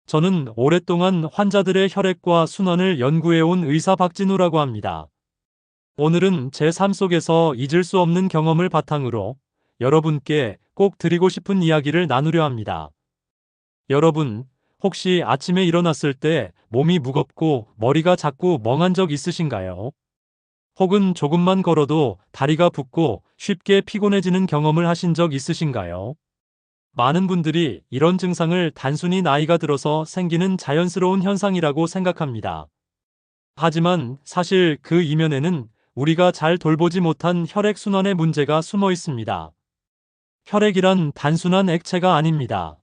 저는 오랫동안 환자들의 혈액과 순환을 연구해온 의사 박진우라고 합니다. 오늘은 제 삶 속에서 잊을 수 없는 경험을 바탕으로 여러분께 꼭 드리고 싶은 이야기를 나누려 합니다. 여러분, 혹시 아침에 일어났을 때 몸이 무겁고 머리가 자꾸 멍한 적 있으신가요? 혹은 조금만 걸어도 다리가 붓고 쉽게 피곤해지는 경험을 하신 적 있으신가요? 많은 분들이 이런 증상을 단순히 나이가 들어서 생기는 자연스러운 현상이라고 생각합니다. 하지만 사실 그 이면에는 우리가 잘 돌보지 못한 혈액순환의 문제가 숨어 있습니다. 혈액이란 단순한 액체가 아닙니다.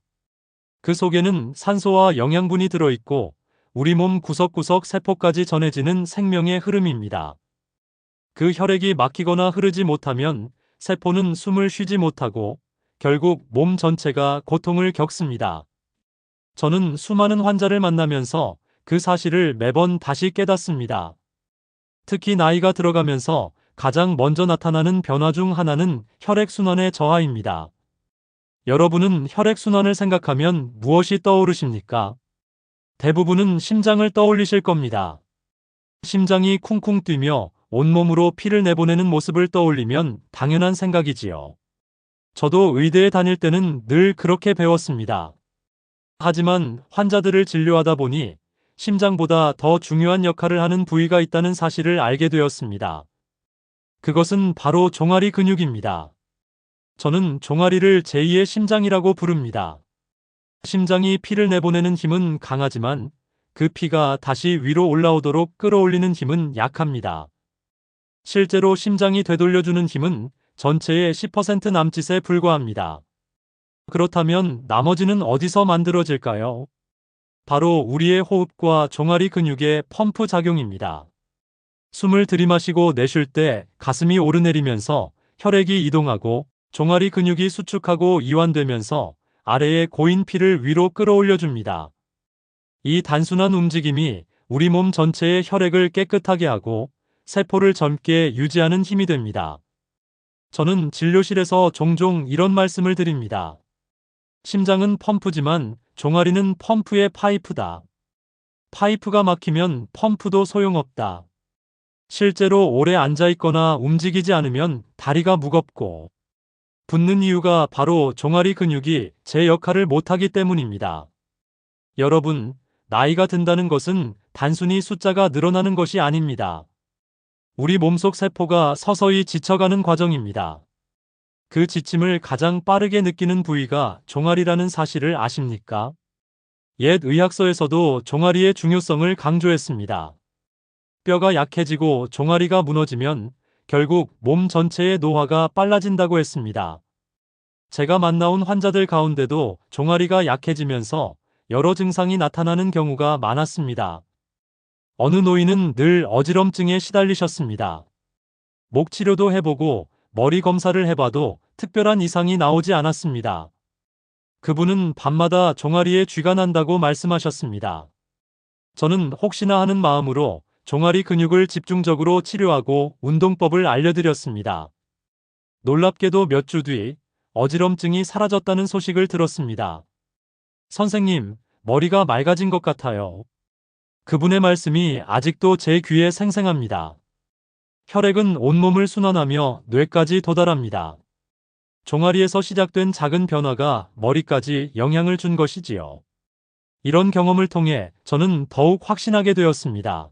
그 속에는 산소와 영양분이 들어있고 우리 몸 구석구석 세포까지 전해지는 생명의 흐름입니다. 그 혈액이 막히거나 흐르지 못하면 세포는 숨을 쉬지 못하고 결국 몸 전체가 고통을 겪습니다. 저는 수많은 환자를 만나면서 그 사실을 매번 다시 깨닫습니다. 특히 나이가 들어가면서 가장 먼저 나타나는 변화 중 하나는 혈액순환의 저하입니다. 여러분은 혈액순환을 생각하면 무엇이 떠오르십니까? 대부분은 심장을 떠올리실 겁니다. 심장이 쿵쿵 뛰며 온몸으로 피를 내보내는 모습을 떠올리면 당연한 생각이지요. 저도 의대에 다닐 때는 늘 그렇게 배웠습니다. 하지만 환자들을 진료하다 보니 심장보다 더 중요한 역할을 하는 부위가 있다는 사실을 알게 되었습니다. 그것은 바로 종아리 근육입니다. 저는 종아리를 제2의 심장이라고 부릅니다. 심장이 피를 내보내는 힘은 강하지만 그 피가 다시 위로 올라오도록 끌어올리는 힘은 약합니다. 실제로 심장이 되돌려주는 힘은 전체의 10% 남짓에 불과합니다. 그렇다면 나머지는 어디서 만들어질까요? 바로 우리의 호흡과 종아리 근육의 펌프 작용입니다. 숨을 들이마시고 내쉴 때 가슴이 오르내리면서 혈액이 이동하고 종아리 근육이 수축하고 이완되면서 아래에 고인 피를 위로 끌어올려줍니다. 이 단순한 움직임이 우리 몸 전체의 혈액을 깨끗하게 하고 세포를 젊게 유지하는 힘이 됩니다. 저는 진료실에서 종종 이런 말씀을 드립니다. 심장은 펌프지만 종아리는 펌프의 파이프다. 파이프가 막히면 펌프도 소용없다. 실제로 오래 앉아있거나 움직이지 않으면 다리가 무겁고 붓는 이유가 바로 종아리 근육이 제 역할을 못하기 때문입니다. 여러분, 나이가 든다는 것은 단순히 숫자가 늘어나는 것이 아닙니다. 우리 몸속 세포가 서서히 지쳐가는 과정입니다. 그 지침을 가장 빠르게 느끼는 부위가 종아리라는 사실을 아십니까? 옛 의학서에서도 종아리의 중요성을 강조했습니다. 뼈가 약해지고 종아리가 무너지면 결국 몸 전체의 노화가 빨라진다고 했습니다. 제가 만나온 환자들 가운데도 종아리가 약해지면서 여러 증상이 나타나는 경우가 많았습니다. 어느 노인은 늘 어지럼증에 시달리셨습니다. 목 치료도 해보고 머리 검사를 해봐도 특별한 이상이 나오지 않았습니다. 그분은 밤마다 종아리에 쥐가 난다고 말씀하셨습니다. 저는 혹시나 하는 마음으로 종아리 근육을 집중적으로 치료하고 운동법을 알려드렸습니다. 놀랍게도 몇 주 뒤 어지럼증이 사라졌다는 소식을 들었습니다. 선생님, 머리가 맑아진 것 같아요. 그분의 말씀이 아직도 제 귀에 생생합니다. 혈액은 온몸을 순환하며 뇌까지 도달합니다. 종아리에서 시작된 작은 변화가 머리까지 영향을 준 것이지요. 이런 경험을 통해 저는 더욱 확신하게 되었습니다.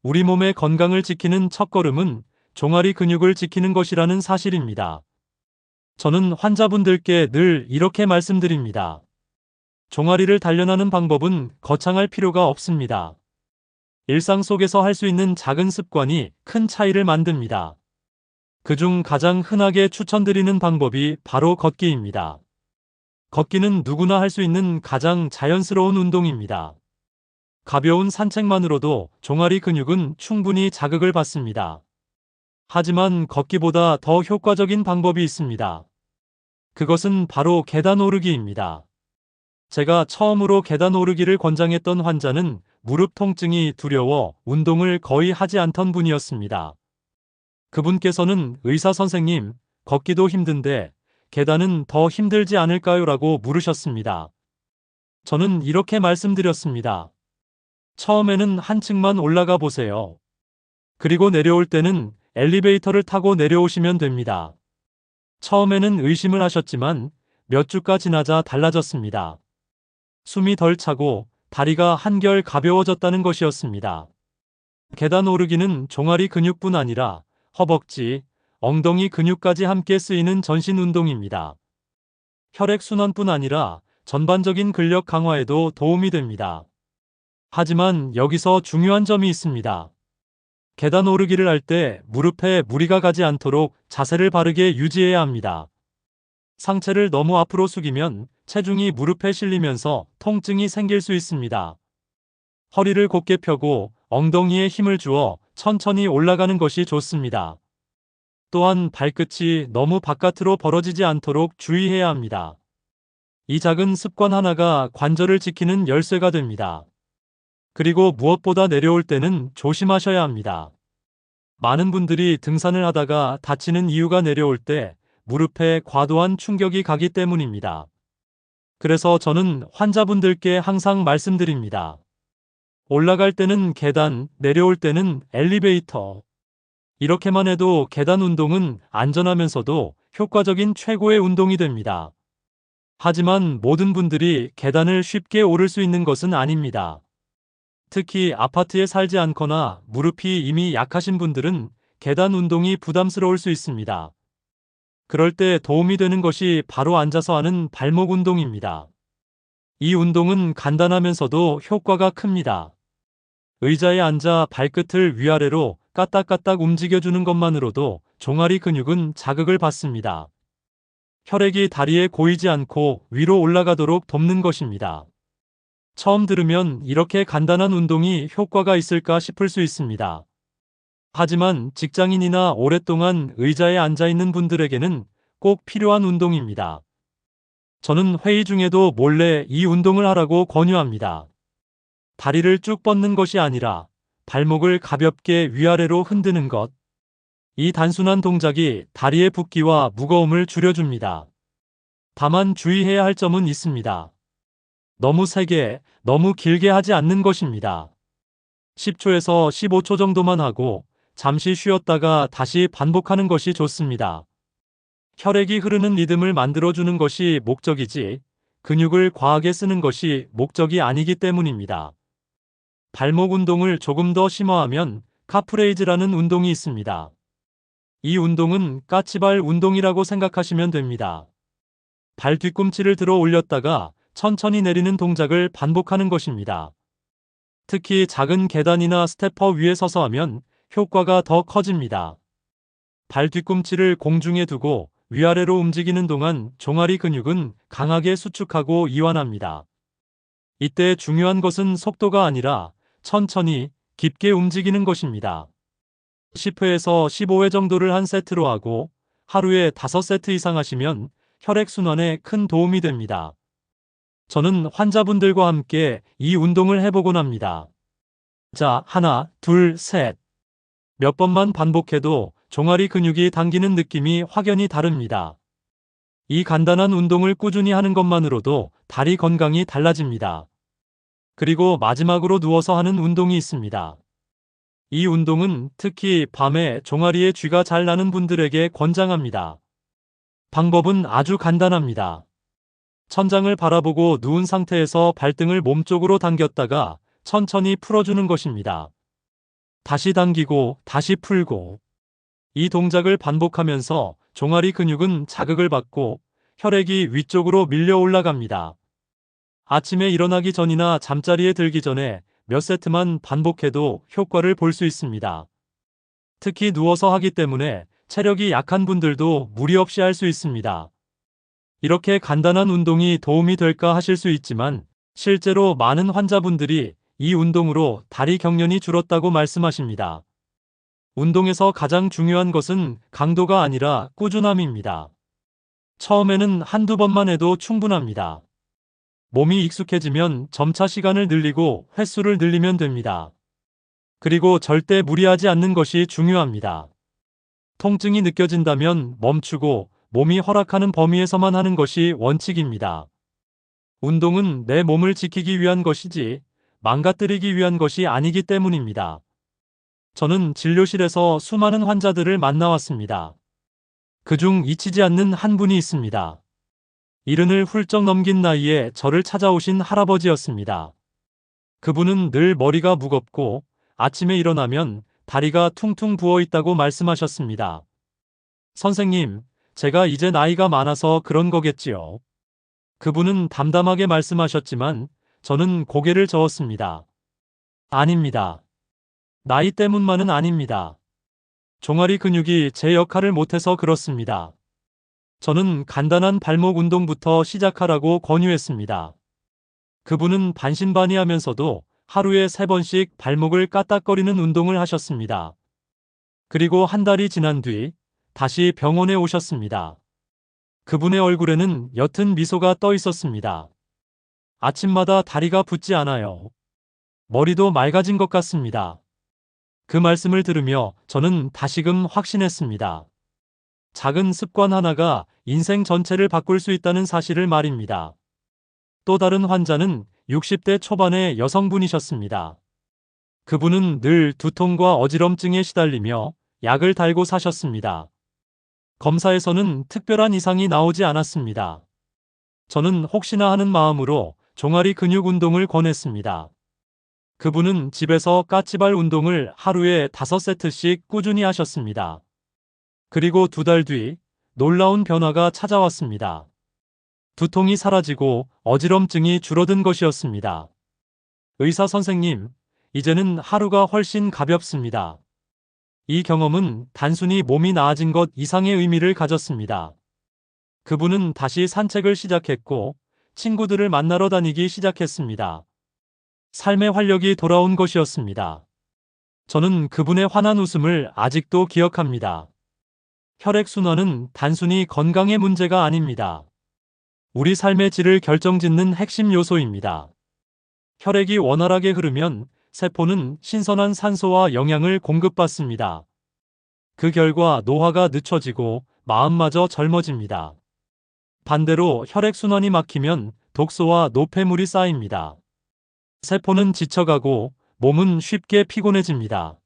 우리 몸의 건강을 지키는 첫걸음은 종아리 근육을 지키는 것이라는 사실입니다. 저는 환자분들께 늘 이렇게 말씀드립니다. 종아리를 단련하는 방법은 거창할 필요가 없습니다. 일상 속에서 할 수 있는 작은 습관이 큰 차이를 만듭니다. 그중 가장 흔하게 추천드리는 방법이 바로 걷기입니다. 걷기는 누구나 할 수 있는 가장 자연스러운 운동입니다. 가벼운 산책만으로도 종아리 근육은 충분히 자극을 받습니다. 하지만 걷기보다 더 효과적인 방법이 있습니다. 그것은 바로 계단 오르기입니다. 제가 처음으로 계단 오르기를 권장했던 환자는 무릎 통증이 두려워 운동을 거의 하지 않던 분이었습니다. 그분께서는 의사 선생님, 걷기도 힘든데 계단은 더 힘들지 않을까요? 라고 물으셨습니다. 저는 이렇게 말씀드렸습니다. 처음에는 한 층만 올라가 보세요. 그리고 내려올 때는 엘리베이터를 타고 내려오시면 됩니다. 처음에는 의심을 하셨지만 몇 주가 지나자 달라졌습니다. 숨이 덜 차고 다리가 한결 가벼워졌다는 것이었습니다. 계단 오르기는 종아리 근육뿐 아니라 허벅지, 엉덩이 근육까지 함께 쓰이는 전신 운동입니다. 혈액순환뿐 아니라 전반적인 근력 강화에도 도움이 됩니다. 하지만 여기서 중요한 점이 있습니다. 계단 오르기를 할 때 무릎에 무리가 가지 않도록 자세를 바르게 유지해야 합니다. 상체를 너무 앞으로 숙이면 체중이 무릎에 실리면서 통증이 생길 수 있습니다. 허리를 곧게 펴고 엉덩이에 힘을 주어 천천히 올라가는 것이 좋습니다. 또한 발끝이 너무 바깥으로 벌어지지 않도록 주의해야 합니다. 이 작은 습관 하나가 관절을 지키는 열쇠가 됩니다. 그리고 무엇보다 내려올 때는 조심하셔야 합니다. 많은 분들이 등산을 하다가 다치는 이유가 내려올 때 무릎에 과도한 충격이 가기 때문입니다. 그래서 저는 환자분들께 항상 말씀드립니다. 올라갈 때는 계단, 내려올 때는 엘리베이터. 이렇게만 해도 계단 운동은 안전하면서도 효과적인 최고의 운동이 됩니다. 하지만 모든 분들이 계단을 쉽게 오를 수 있는 것은 아닙니다. 특히 아파트에 살지 않거나 무릎이 이미 약하신 분들은 계단 운동이 부담스러울 수 있습니다. 그럴 때 도움이 되는 것이 바로 앉아서 하는 발목 운동입니다. 이 운동은 간단하면서도 효과가 큽니다. 의자에 앉아 발끝을 위아래로 까딱까딱 움직여주는 것만으로도 종아리 근육은 자극을 받습니다. 혈액이 다리에 고이지 않고 위로 올라가도록 돕는 것입니다. 처음 들으면 이렇게 간단한 운동이 효과가 있을까 싶을 수 있습니다. 하지만 직장인이나 오랫동안 의자에 앉아 있는 분들에게는 꼭 필요한 운동입니다. 저는 회의 중에도 몰래 이 운동을 하라고 권유합니다. 다리를 쭉 뻗는 것이 아니라 발목을 가볍게 위아래로 흔드는 것. 이 단순한 동작이 다리의 붓기와 무거움을 줄여줍니다. 다만 주의해야 할 점은 있습니다. 너무 세게, 너무 길게 하지 않는 것입니다. 10초에서 15초 정도만 하고 잠시 쉬었다가 다시 반복하는 것이 좋습니다. 혈액이 흐르는 리듬을 만들어주는 것이 목적이지 근육을 과하게 쓰는 것이 목적이 아니기 때문입니다. 발목 운동을 조금 더 심화하면 카프레이즈라는 운동이 있습니다. 이 운동은 까치발 운동이라고 생각하시면 됩니다. 발 뒤꿈치를 들어 올렸다가 천천히 내리는 동작을 반복하는 것입니다. 특히 작은 계단이나 스태퍼 위에 서서 하면 효과가 더 커집니다. 발 뒤꿈치를 공중에 두고 위아래로 움직이는 동안 종아리 근육은 강하게 수축하고 이완합니다. 이때 중요한 것은 속도가 아니라 천천히 깊게 움직이는 것입니다. 10회에서 15회 정도를 한 세트로 하고 하루에 5세트 이상 하시면 혈액순환에 큰 도움이 됩니다. 저는 환자분들과 함께 이 운동을 해보곤 합니다. 자, 하나, 둘, 셋. 몇 번만 반복해도 종아리 근육이 당기는 느낌이 확연히 다릅니다. 이 간단한 운동을 꾸준히 하는 것만으로도 다리 건강이 달라집니다. 그리고 마지막으로 누워서 하는 운동이 있습니다. 이 운동은 특히 밤에 종아리에 쥐가 잘 나는 분들에게 권장합니다. 방법은 아주 간단합니다. 천장을 바라보고 누운 상태에서 발등을 몸쪽으로 당겼다가 천천히 풀어주는 것입니다. 다시 당기고 다시 풀고. 이 동작을 반복하면서 종아리 근육은 자극을 받고 혈액이 위쪽으로 밀려 올라갑니다. 아침에 일어나기 전이나 잠자리에 들기 전에 몇 세트만 반복해도 효과를 볼 수 있습니다. 특히 누워서 하기 때문에 체력이 약한 분들도 무리 없이 할 수 있습니다. 이렇게 간단한 운동이 도움이 될까 하실 수 있지만 실제로 많은 환자분들이 이 운동으로 다리 경련이 줄었다고 말씀하십니다. 운동에서 가장 중요한 것은 강도가 아니라 꾸준함입니다. 처음에는 한두 번만 해도 충분합니다. 몸이 익숙해지면 점차 시간을 늘리고 횟수를 늘리면 됩니다. 그리고 절대 무리하지 않는 것이 중요합니다. 통증이 느껴진다면 멈추고 몸이 허락하는 범위에서만 하는 것이 원칙입니다. 운동은 내 몸을 지키기 위한 것이지 망가뜨리기 위한 것이 아니기 때문입니다. 저는 진료실에서 수많은 환자들을 만나왔습니다. 그중 잊히지 않는 한 분이 있습니다. 이른을 훌쩍 넘긴 나이에 저를 찾아오신 할아버지였습니다. 그분은 늘 머리가 무겁고 아침에 일어나면 다리가 퉁퉁 부어 있다고 말씀하셨습니다. 선생님, 제가 이제 나이가 많아서 그런 거겠지요. 그분은 담담하게 말씀하셨지만 저는 고개를 저었습니다. 아닙니다. 나이 때문만은 아닙니다. 종아리 근육이 제 역할을 못해서 그렇습니다. 저는 간단한 발목 운동부터 시작하라고 권유했습니다. 그분은 반신반의하면서도 하루에 3번씩 발목을 까딱거리는 운동을 하셨습니다. 그리고 한 달이 지난 뒤 다시 병원에 오셨습니다. 그분의 얼굴에는 옅은 미소가 떠 있었습니다. 아침마다 다리가 붓지 않아요. 머리도 맑아진 것 같습니다. 그 말씀을 들으며 저는 다시금 확신했습니다. 작은 습관 하나가 인생 전체를 바꿀 수 있다는 사실을 말입니다. 또 다른 환자는 60대 초반의 여성분이셨습니다. 그분은 늘 두통과 어지럼증에 시달리며 약을 달고 사셨습니다. 검사에서는 특별한 이상이 나오지 않았습니다. 저는 혹시나 하는 마음으로 종아리 근육 운동을 권했습니다. 그분은 집에서 까치발 운동을 하루에 5세트씩 꾸준히 하셨습니다. 그리고 2달 뒤 놀라운 변화가 찾아왔습니다. 두통이 사라지고 어지럼증이 줄어든 것이었습니다. 의사 선생님, 이제는 하루가 훨씬 가볍습니다. 이 경험은 단순히 몸이 나아진 것 이상의 의미를 가졌습니다. 그분은 다시 산책을 시작했고 친구들을 만나러 다니기 시작했습니다. 삶의 활력이 돌아온 것이었습니다. 저는 그분의 환한 웃음을 아직도 기억합니다. 혈액순환은 단순히 건강의 문제가 아닙니다. 우리 삶의 질을 결정짓는 핵심 요소입니다. 혈액이 원활하게 흐르면 세포는 신선한 산소와 영양을 공급받습니다. 그 결과 노화가 늦춰지고 마음마저 젊어집니다. 반대로 혈액순환이 막히면 독소와 노폐물이 쌓입니다. 세포는 지쳐가고 몸은 쉽게 피곤해집니다.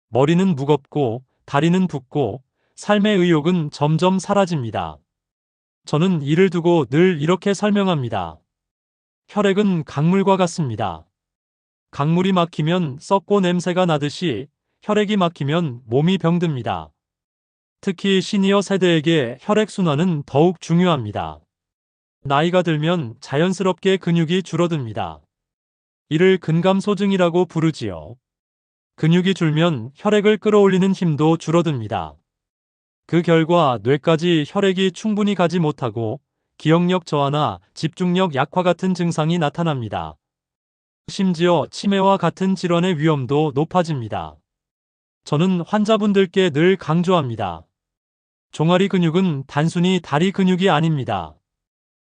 머리는 무겁고 다리는 붓고 삶의 의욕은 점점 사라집니다. 저는 이를 두고 늘 이렇게 설명합니다. 혈액은 강물과 같습니다. 강물이 막히면 썩고 냄새가 나듯이 혈액이 막히면 몸이 병듭니다. 특히 시니어 세대에게 혈액순환은 더욱 중요합니다. 나이가 들면 자연스럽게 근육이 줄어듭니다. 이를 근감소증이라고 부르지요. 근육이 줄면 혈액을 끌어올리는 힘도 줄어듭니다. 그 결과 뇌까지 혈액이 충분히 가지 못하고 기억력 저하나 집중력 약화 같은 증상이 나타납니다. 심지어 치매와 같은 질환의 위험도 높아집니다. 저는 환자분들께 늘 강조합니다. 종아리 근육은 단순히 다리 근육이 아닙니다.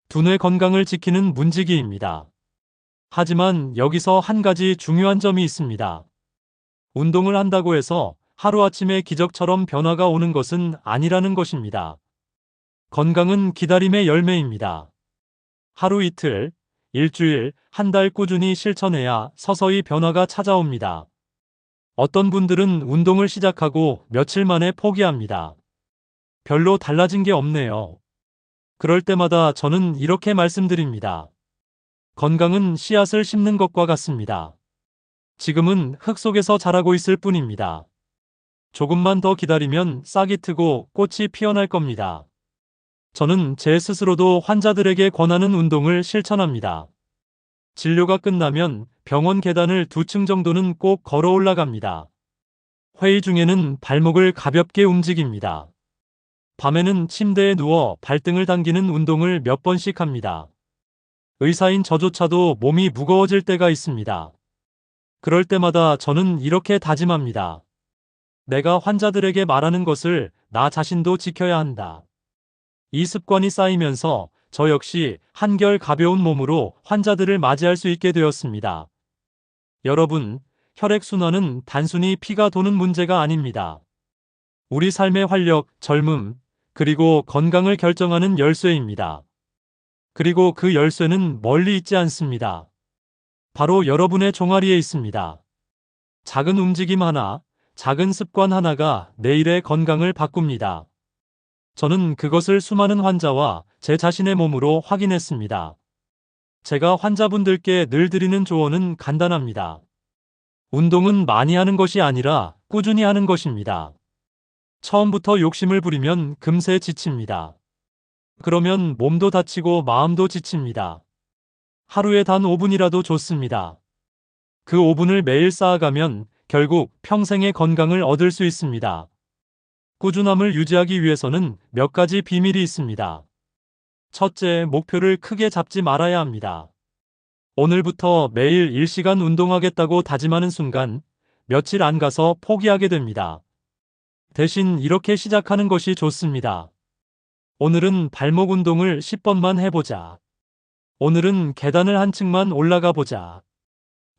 두뇌 건강을 지키는 문지기입니다. 하지만 여기서 한 가지 중요한 점이 있습니다. 운동을 한다고 해서 하루아침에 기적처럼 변화가 오는 것은 아니라는 것입니다. 건강은 기다림의 열매입니다. 하루 이틀, 일주일, 한 달 꾸준히 실천해야 서서히 변화가 찾아옵니다. 어떤 분들은 운동을 시작하고 며칠 만에 포기합니다. 별로 달라진 게 없네요. 그럴 때마다 저는 이렇게 말씀드립니다. 건강은 씨앗을 심는 것과 같습니다. 지금은 흙 속에서 자라고 있을 뿐입니다. 조금만 더 기다리면 싹이 트고 꽃이 피어날 겁니다. 저는 제 스스로도 환자들에게 권하는 운동을 실천합니다. 진료가 끝나면 병원 계단을 2층 정도는 꼭 걸어 올라갑니다. 회의 중에는 발목을 가볍게 움직입니다. 밤에는 침대에 누워 발등을 당기는 운동을 몇 번씩 합니다. 의사인 저조차도 몸이 무거워질 때가 있습니다. 그럴 때마다 저는 이렇게 다짐합니다. 내가 환자들에게 말하는 것을 나 자신도 지켜야 한다. 이 습관이 쌓이면서 저 역시 한결 가벼운 몸으로 환자들을 맞이할 수 있게 되었습니다. 여러분, 혈액순환은 단순히 피가 도는 문제가 아닙니다. 우리 삶의 활력, 젊음, 그리고 건강을 결정하는 열쇠입니다. 그리고 그 열쇠는 멀리 있지 않습니다. 바로 여러분의 종아리에 있습니다. 작은 움직임 하나, 작은 습관 하나가 내일의 건강을 바꿉니다. 저는 그것을 수많은 환자와 제 자신의 몸으로 확인했습니다. 제가 환자분들께 늘 드리는 조언은 간단합니다. 운동은 많이 하는 것이 아니라 꾸준히 하는 것입니다. 처음부터 욕심을 부리면 금세 지칩니다. 그러면 몸도 다치고 마음도 지칩니다. 하루에 단 5분이라도 좋습니다. 그 5분을 매일 쌓아가면 결국 평생의 건강을 얻을 수 있습니다. 꾸준함을 유지하기 위해서는 몇 가지 비밀이 있습니다. 첫째, 목표를 크게 잡지 말아야 합니다. 오늘부터 매일 1시간 운동하겠다고 다짐하는 순간 며칠 안 가서 포기하게 됩니다. 대신 이렇게 시작하는 것이 좋습니다. 오늘은 발목 운동을 10번만 해보자. 오늘은 계단을 한 층만 올라가 보자.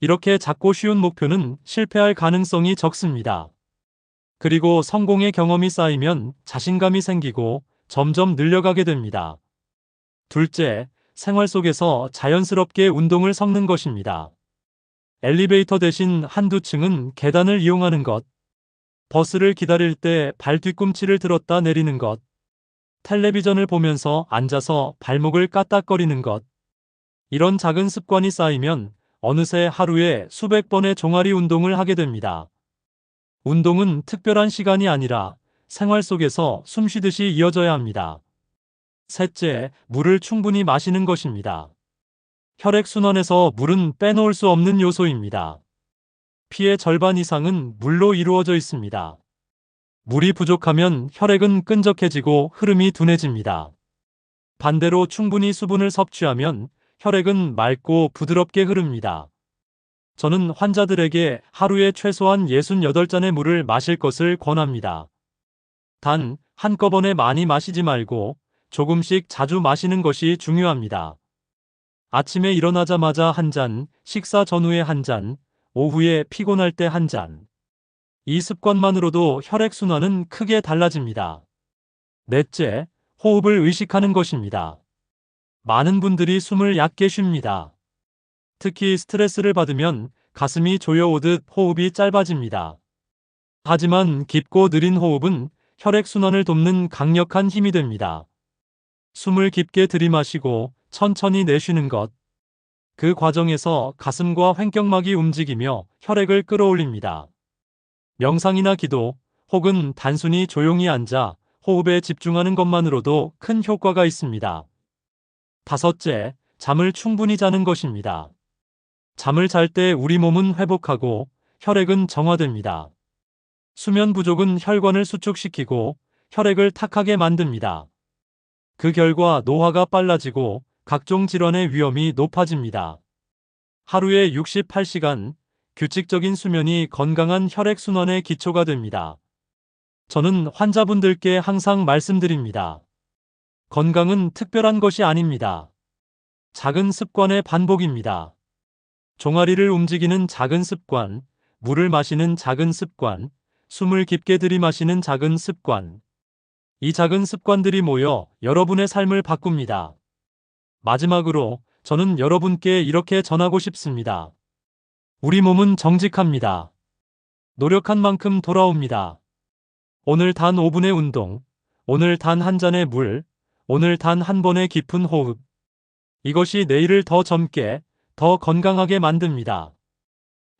이렇게 작고 쉬운 목표는 실패할 가능성이 적습니다. 그리고 성공의 경험이 쌓이면 자신감이 생기고 점점 늘려가게 됩니다. 둘째, 생활 속에서 자연스럽게 운동을 섞는 것입니다. 엘리베이터 대신 한두 층은 계단을 이용하는 것, 버스를 기다릴 때 발 뒤꿈치를 들었다 내리는 것, 텔레비전을 보면서 앉아서 발목을 까딱거리는 것, 이런 작은 습관이 쌓이면 어느새 하루에 수백 번의 종아리 운동을 하게 됩니다. 운동은 특별한 시간이 아니라 생활 속에서 숨 쉬듯이 이어져야 합니다. 셋째, 물을 충분히 마시는 것입니다. 혈액순환에서 물은 빼놓을 수 없는 요소입니다. 피의 절반 이상은 물로 이루어져 있습니다. 물이 부족하면 혈액은 끈적해지고 흐름이 둔해집니다. 반대로 충분히 수분을 섭취하면 혈액은 맑고 부드럽게 흐릅니다. 저는 환자들에게 하루에 최소한 68잔의 물을 마실 것을 권합니다. 단, 한꺼번에 많이 마시지 말고 조금씩 자주 마시는 것이 중요합니다. 아침에 일어나자마자 한 잔, 식사 전후에 한 잔, 오후에 피곤할 때 한 잔. 이 습관만으로도 혈액순환은 크게 달라집니다. 넷째, 호흡을 의식하는 것입니다. 많은 분들이 숨을 얕게 쉽니다. 특히 스트레스를 받으면 가슴이 조여오듯 호흡이 짧아집니다. 하지만 깊고 느린 호흡은 혈액순환을 돕는 강력한 힘이 됩니다. 숨을 깊게 들이마시고 천천히 내쉬는 것. 그 과정에서 가슴과 횡격막이 움직이며 혈액을 끌어올립니다. 명상이나 기도 혹은 단순히 조용히 앉아 호흡에 집중하는 것만으로도 큰 효과가 있습니다. 다섯째, 잠을 충분히 자는 것입니다. 잠을 잘 때 우리 몸은 회복하고 혈액은 정화됩니다. 수면 부족은 혈관을 수축시키고 혈액을 탁하게 만듭니다. 그 결과 노화가 빨라지고 각종 질환의 위험이 높아집니다. 하루에 68시간, 규칙적인 수면이 건강한 혈액순환의 기초가 됩니다. 저는 환자분들께 항상 말씀드립니다. 건강은 특별한 것이 아닙니다. 작은 습관의 반복입니다. 종아리를 움직이는 작은 습관, 물을 마시는 작은 습관, 숨을 깊게 들이마시는 작은 습관. 이 작은 습관들이 모여 여러분의 삶을 바꿉니다. 마지막으로 저는 여러분께 이렇게 전하고 싶습니다. 우리 몸은 정직합니다. 노력한 만큼 돌아옵니다. 오늘 단 5분의 운동, 오늘 단 한 잔의 물, 오늘 단 한 번의 깊은 호흡. 이것이 내일을 더 젊게, 더 건강하게 만듭니다.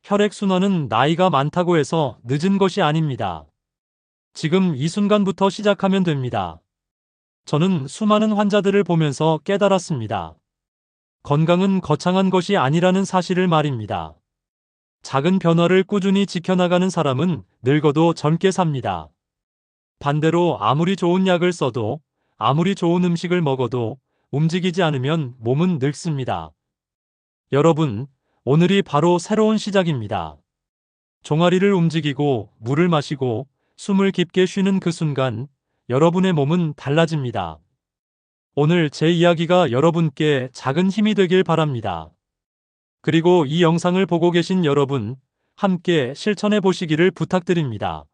혈액순환은 나이가 많다고 해서 늦은 것이 아닙니다. 지금 이 순간부터 시작하면 됩니다. 저는 수많은 환자들을 보면서 깨달았습니다. 건강은 거창한 것이 아니라는 사실을 말입니다. 작은 변화를 꾸준히 지켜나가는 사람은 늙어도 젊게 삽니다. 반대로 아무리 좋은 약을 써도, 아무리 좋은 음식을 먹어도 움직이지 않으면 몸은 늙습니다. 여러분, 오늘이 바로 새로운 시작입니다. 종아리를 움직이고 물을 마시고 숨을 깊게 쉬는 그 순간 여러분의 몸은 달라집니다. 오늘 제 이야기가 여러분께 작은 힘이 되길 바랍니다. 그리고 이 영상을 보고 계신 여러분, 함께 실천해 보시기를 부탁드립니다.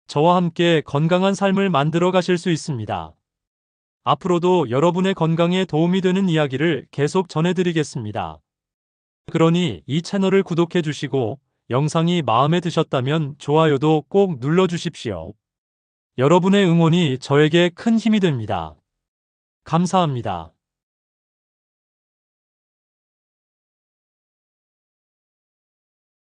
저와 함께 건강한 삶을 만들어 가실 수 있습니다. 앞으로도 여러분의 건강에 도움이 되는 이야기를 계속 전해드리겠습니다. 그러니 이 채널을 구독해 주시고 영상이 마음에 드셨다면 좋아요도 꼭 눌러주십시오. 여러분의 응원이 저에게 큰 힘이 됩니다. 감사합니다.